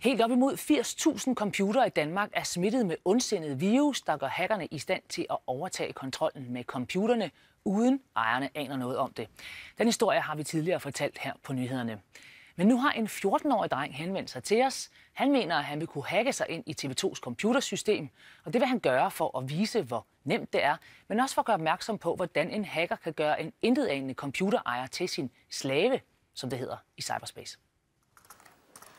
Helt op imod 80.000 computere i Danmark er smittet med ondsindet virus, der gør hackerne i stand til at overtage kontrollen med computerne, uden ejerne aner noget om det. Den historie har vi tidligere fortalt her på nyhederne. Men nu har en 14-årig dreng henvendt sig til os. Han mener, at han vil kunne hacke sig ind i TV2's computersystem, og det vil han gøre for at vise, hvor nemt det er, men også for at gøre opmærksom på, hvordan en hacker kan gøre en intetanende computerejer til sin slave, som det hedder i cyberspace.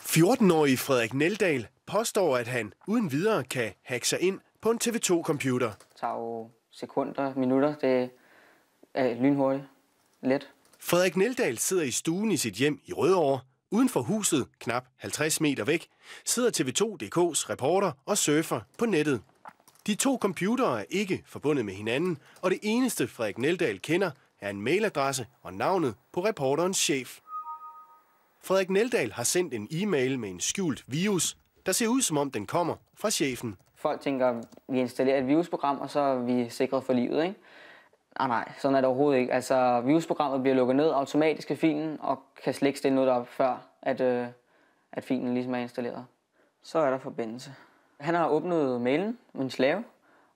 14-årige Frederik Neldal påstår, at han uden videre kan hacke sig ind på en TV2-computer. Det tager jo sekunder, minutter. Det er lynhurtigt. Let. Frederik Neldal sidder i stuen i sit hjem i Rødovre. Uden for huset, knap 50 meter væk, sidder TV2.dk's reporter og surfer på nettet. De to computere er ikke forbundet med hinanden, og det eneste Frederik Neldal kender er en mailadresse og navnet på reporterens chef. Frederik Neldal har sendt en e-mail med en skjult virus, der ser ud som om den kommer fra chefen. Folk tænker, at vi installerer et virusprogram, og så er vi sikret for livet, ikke? Nej, sådan er det overhovedet ikke. Altså, virusprogrammet bliver lukket ned automatisk af filen, og kan slet ikke stille noget op før, at filen ligesom er installeret. Så er der forbindelse. Han har åbnet mailen med en slave,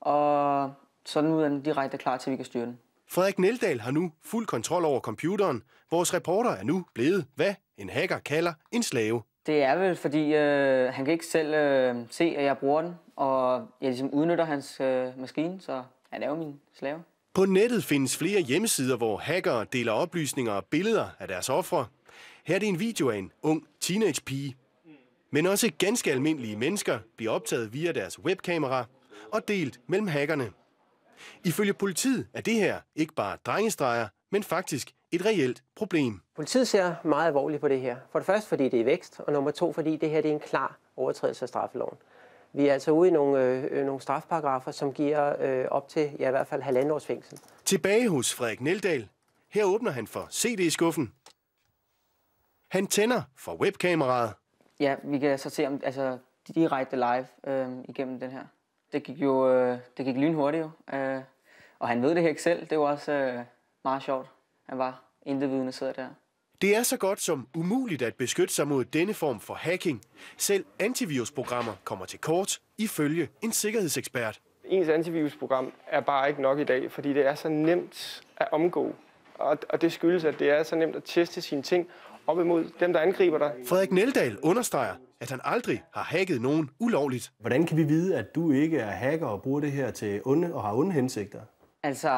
og sådan ud er den direkte klar til, at vi kan styre den. Frederik Neldal har nu fuld kontrol over computeren. Vores reporter er nu blevet, hvad en hacker kalder en slave. Det er vel, fordi han kan ikke selv se, at jeg bruger den, og jeg ligesom udnytter hans maskine, så han er jo min slave. På nettet findes flere hjemmesider, hvor hackere deler oplysninger og billeder af deres ofre. Her er det en video af en ung teenagepige. Men også ganske almindelige mennesker bliver optaget via deres webkamera og delt mellem hackerne. Ifølge politiet er det her ikke bare drengestreger, men faktisk et reelt problem. Politiet ser meget alvorligt på det her. For det første, fordi det er i vækst, og nummer to, fordi det her det er en klar overtrædelse af straffeloven. Vi er altså ude i nogle strafparagrafer, som giver op til i hvert fald 1,5 års fængsel. Tilbage hos Frederik Neldal. Her åbner han for CD-skuffen. Han tænder for webkameraet. Ja, vi kan så se om direkte live igennem den her. Det gik lynhurtigt jo, og han ved det her ikke selv. Det var også meget sjovt. Han var intetvidende sidder der. Det er så godt som umuligt at beskytte sig mod denne form for hacking. Selv antivirusprogrammer kommer til kort, ifølge en sikkerhedsekspert. Ens antivirusprogram er bare ikke nok i dag, fordi det er så nemt at omgå. Og det skyldes, at det er så nemt at teste sine ting op imod dem, der angriber dig. Frederik Neldal understreger, at han aldrig har hacket nogen ulovligt. Hvordan kan vi vide, at du ikke er hacker og bruger det her til onde og har onde hensigter? Altså,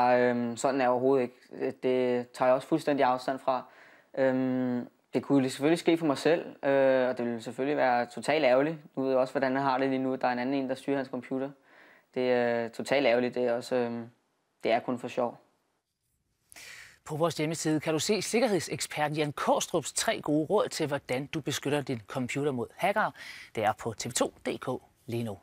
sådan er overhovedet ikke. Det tager jeg også fuldstændig afstand fra. Det kunne selvfølgelig ske for mig selv, og det ville selvfølgelig være totalt ærgerligt. Nu ved jeg også, hvordan han har det lige nu. Der er en anden der styrer hans computer. Det er totalt ærgerligt. Det er kun for sjov. På vores hjemmeside kan du se sikkerhedseksperten Jan Kaastrups 3 gode råd til, hvordan du beskytter din computer mod hackere. Det er på tv2.dk lige nu.